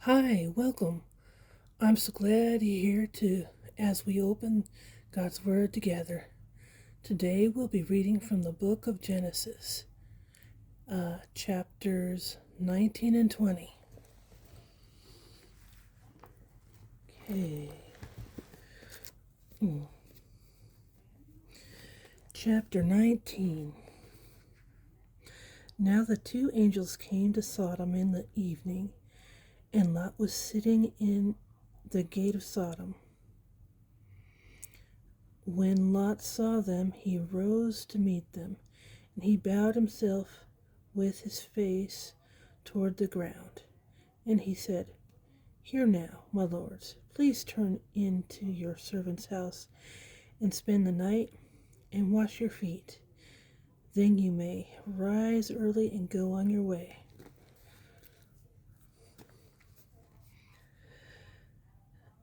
Hi, welcome. I'm so glad you're here as we open God's Word together. Today we'll be reading from the book of Genesis, chapters 19 and 20. Okay. Chapter 19. Now the two angels came to Sodom in the evening, and Lot was sitting in the gate of Sodom. When Lot saw them, he rose to meet them, and he bowed himself with his face toward the ground. And he said, "Here now, my lords, please turn into your servant's house and spend the night and wash your feet. Then you may rise early and go on your way."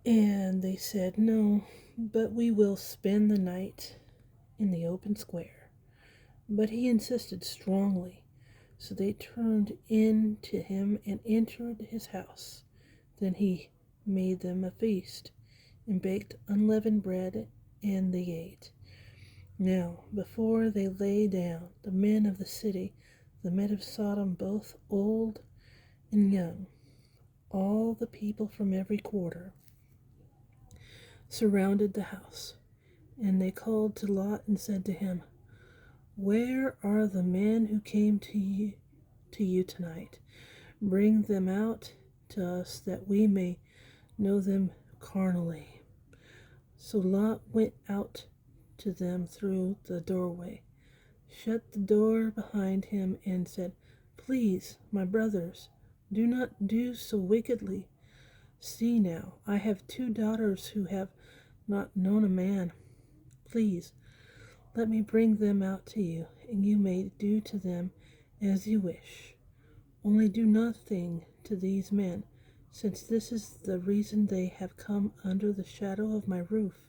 And they said, "No, but we will spend the night in the open square." But he insisted strongly, so they turned in to him and entered his house. Then he made them a feast, and baked unleavened bread, and they ate. Now, before they lay down, the men of the city, the men of Sodom, both old and young, all the people from every quarter, surrounded the house. And they called to Lot and said to him, "Where are the men who came to you tonight? Bring them out to us that we may know them carnally." So Lot went out to them through the doorway, shut the door behind him, and said, "Please, my brothers, do not do so wickedly. See now, I have two daughters who have not known a man. Please, let me bring them out to you, and you may do to them as you wish. Only do nothing to these men, since this is the reason they have come under the shadow of my roof."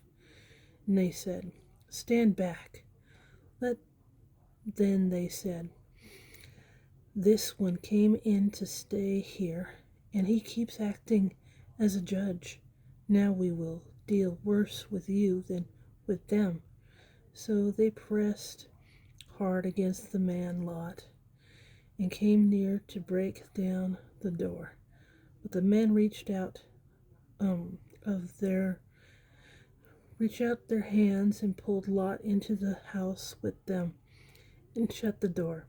And they said, "Stand back." Then they said, "This one came in to stay here, and he keeps acting as a judge. Now we will deal worse with you than with them." So they pressed hard against the man Lot, and came near to break down the door. But the men reached out their hands and pulled Lot into the house with them, and shut the door.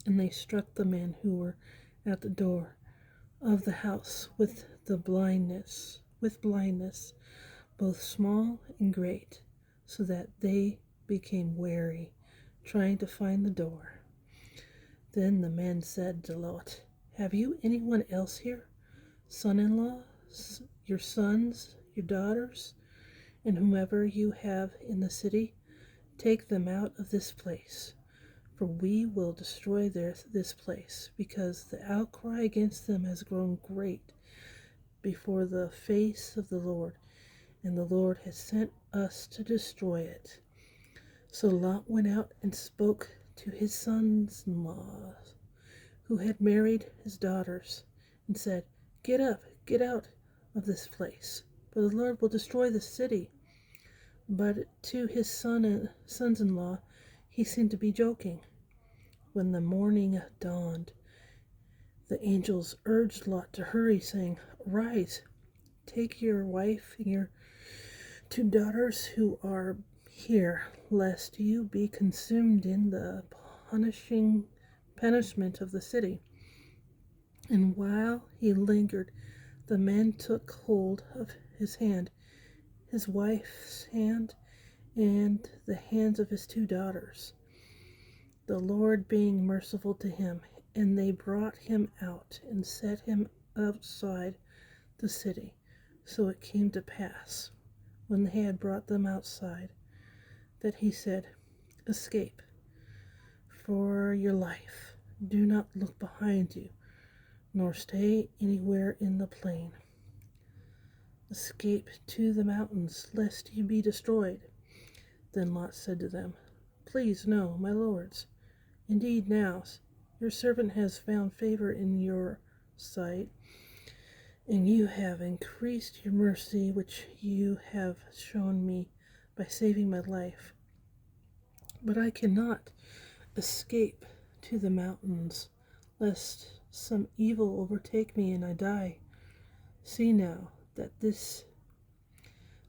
And they struck the men who were at the door of the house with blindness, both small and great, so that they became weary, trying to find the door. Then the men said to Lot, "Have you anyone else here? Son-in-law, your sons, your daughters, and whomever you have in the city? Take them out of this place, for we will destroy this place, because the outcry against them has grown great before the face of the Lord, and the Lord has sent us to destroy it." So Lot went out and spoke to his sons-in-law, who had married his daughters, and said, "Get up, get out of this place, for the Lord will destroy the city." But to his sons-in-law he seemed to be joking. When the morning dawned, the angels urged Lot to hurry, saying, "Rise, take your wife and your two daughters who are here, lest you be consumed in the punishment of the city." And while he lingered, the men took hold of his hand, his wife's hand, and the hands of his two daughters, the Lord being merciful to him. And they brought him out and set him outside the city. So it came to pass, when they had brought them outside, that he said, "Escape for your life. Do not look behind you, nor stay anywhere in the plain. Escape to the mountains, lest you be destroyed." Then Lot said to them, "Please, no, my lords. Indeed, now your servant has found favor in your sight, and you have increased your mercy which you have shown me by saving my life. But I cannot escape to the mountains, lest some evil overtake me and I die. See now that this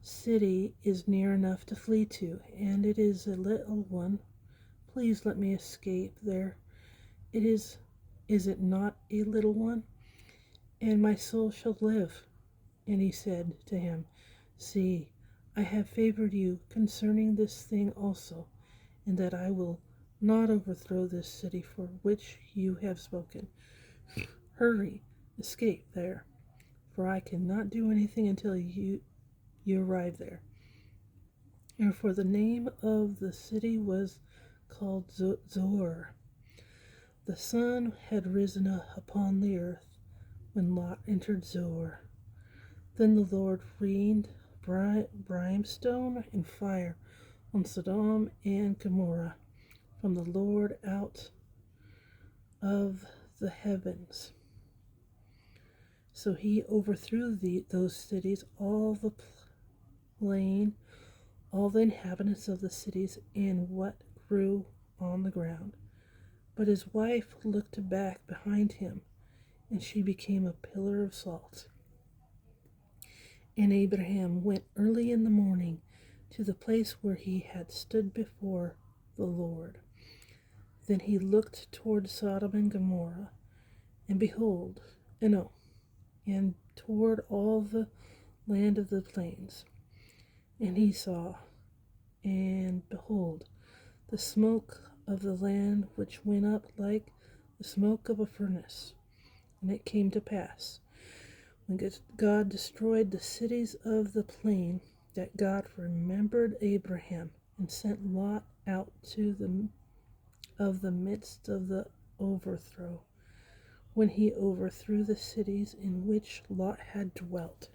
city is near enough to flee to, and it is a little one. Please let me escape there. Is it not a little one? And my soul shall live. And he said to him, See, I have favored you concerning this thing also, and that I will not overthrow this city for which you have spoken. Hurry, escape there, for I cannot do anything until you arrive there. And for the name of the city was called Zoar. The sun had risen upon the earth when Lot entered Zoar. Then the Lord rained brimstone and fire on Sodom and Gomorrah from the Lord out of the heavens. So he overthrew those cities, all the plain, all the inhabitants of the cities, and what grew on the ground. But his wife looked back behind him, and she became a pillar of salt. And Abraham went early in the morning to the place where he had stood before the Lord. Then he looked toward Sodom and Gomorrah, and behold, and toward all the land of the plains. And he saw, and behold, the smoke of the land which went up like the smoke of a furnace. And it came to pass, when God destroyed the cities of the plain, that God remembered Abraham and sent Lot out of the midst of the overthrow, when he overthrew the cities in which Lot had dwelt.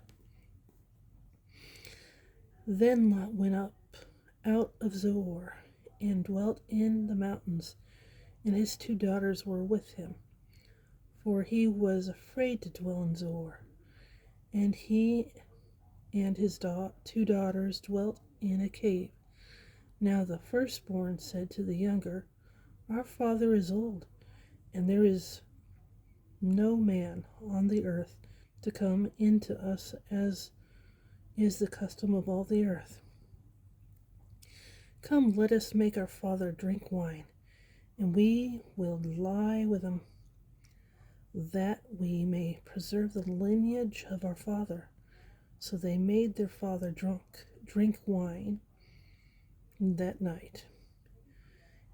Then Lot went up out of Zoar and dwelt in the mountains, and his 2 daughters were with him, for he was afraid to dwell in Zoar. And he and his 2 daughters dwelt in a cave. Now the firstborn said to the younger, Our father is old, and there is no man on the earth to come in to us, as is the custom of all the earth. Come, let us make our father drink wine, and we will lie with him, that we may preserve the lineage of our father. So they made their father drink wine that night.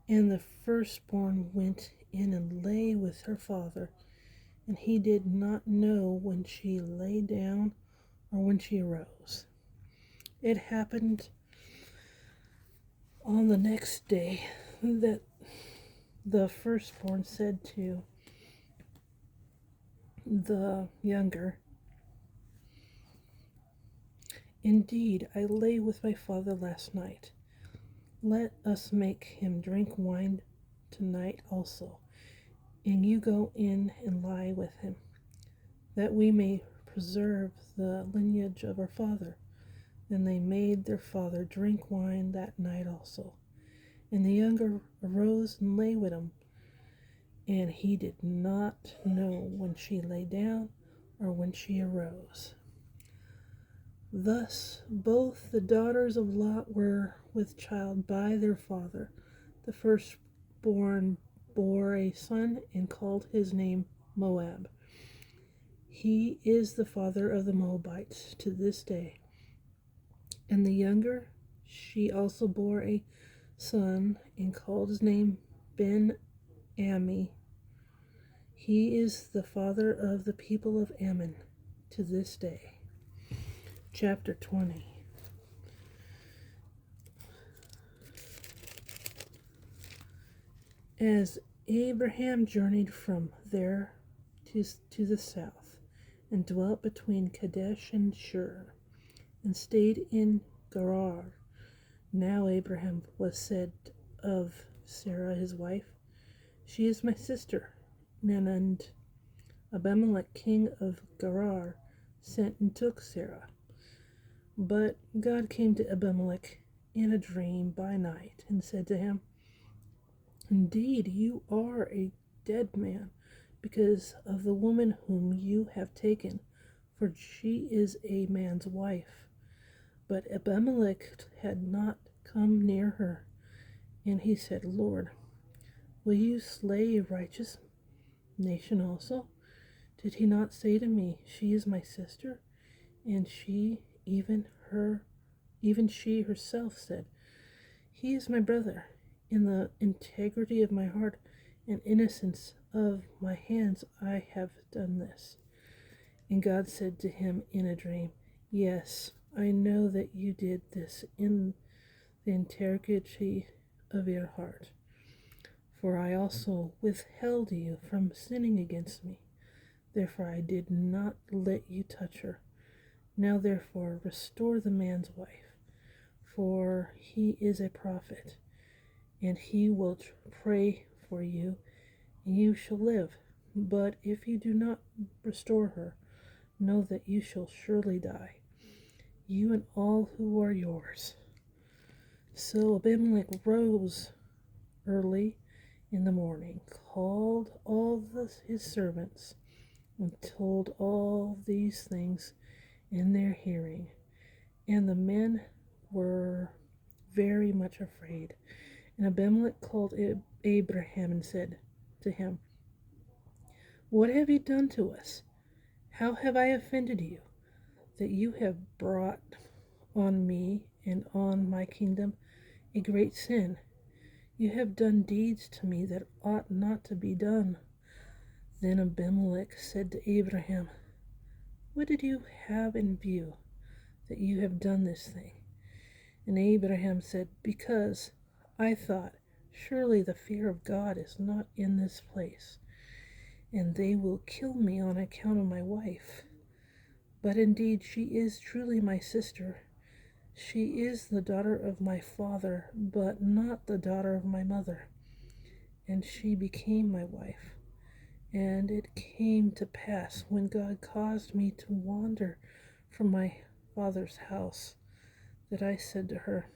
And the firstborn went in and lay with her father, and he did not know when she lay down or when she arose. It happened on the next day that the firstborn said to the younger, Indeed, I lay with my father last night. Let us make him drink wine tonight also, and you go in and lie with him, that we may preserve the lineage of our father. Then they made their father drink wine that night also. And the younger arose and lay with him, and he did not know when she lay down or when she arose. Thus both the daughters of Lot were with child by their father. The firstborn bore a son and called his name Moab. He is the father of the Moabites to this day. And the younger, she also bore a son and called his name Ben-Ammi. He is the father of the people of Ammon to this day. Chapter 20. As Abraham journeyed from there to the south, and dwelt between Kadesh and Shur, and stayed in Gerar. Now Abraham was said of Sarah his wife, She is my sister. And Abimelek king of Gerar sent and took Sarah. But God came to Abimelech in a dream by night and said to him, "Indeed, you are a dead man because of the woman whom you have taken, for she is a man's wife." But Abimelech had not come near her, and he said, "Lord, will you slay a righteous nation also? Did he not say to me, 'She is my sister'?" And even she herself said, "He is my brother. In the integrity of my heart and innocence of my hands I have done this." And God said to him in a dream, "Yes, I know that you did this in the integrity of your heart, for I also withheld you from sinning against me. Therefore I did not let you touch her. Now therefore restore the man's wife, for he is a prophet, and he will pray for you, and you shall live. But if you do not restore her, know that you shall surely die, you and all who are yours." So Abimelech rose early in the morning, called all his servants, and told all these things in their hearing. And the men were very much afraid. And Abimelech called Abraham and said to him, "What have you done to us? How have I offended you, that you have brought on me and on my kingdom a great sin? You have done deeds to me that ought not to be done." Then Abimelech said to Abraham, "What did you have in view, that you have done this thing?" And Abraham said, "Because I thought, surely the fear of God is not in this place, and they will kill me on account of my wife. But indeed she is truly my sister. She is the daughter of my father, but not the daughter of my mother. And she became my wife. And it came to pass, when God caused me to wander from my father's house, that I said to her,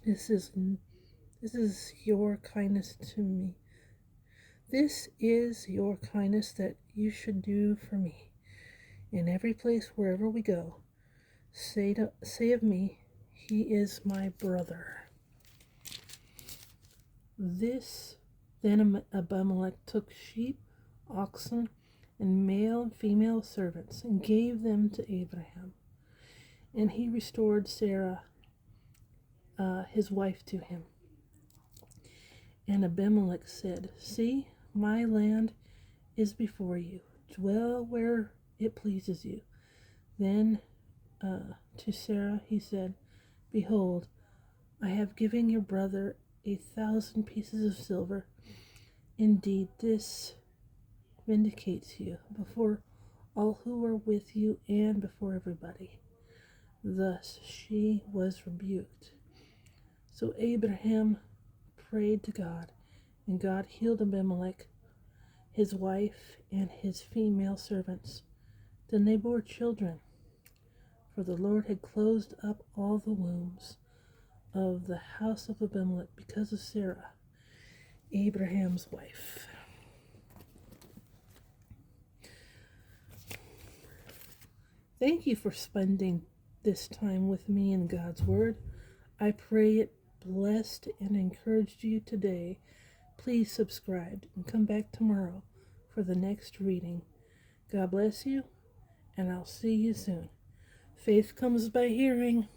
This is your kindness to me. This is your kindness that you should do for me. In every place wherever we go, say of me, he is my brother." Then Abimelech took sheep, oxen, and male and female servants, and gave them to Abraham. And he restored Sarah, his wife, to him. And Abimelech said, "See, my land is before you. Dwell where it pleases you." Then to Sarah he said, "Behold, I have given your brother 1,000 pieces of silver. Indeed, this vindicates you before all who are with you and before everybody." Thus she was rebuked. So Abraham prayed to God, and God healed Abimelech, his wife, and his female servants. Then they bore children, for the Lord had closed up all the wombs of the house of Abimelech because of Sarah, Abraham's wife. Thank you for spending this time with me in God's Word. I pray it blessed and encouraged you today. Please subscribe and come back tomorrow for the next reading. God bless you, and I'll see you soon. Faith comes by hearing.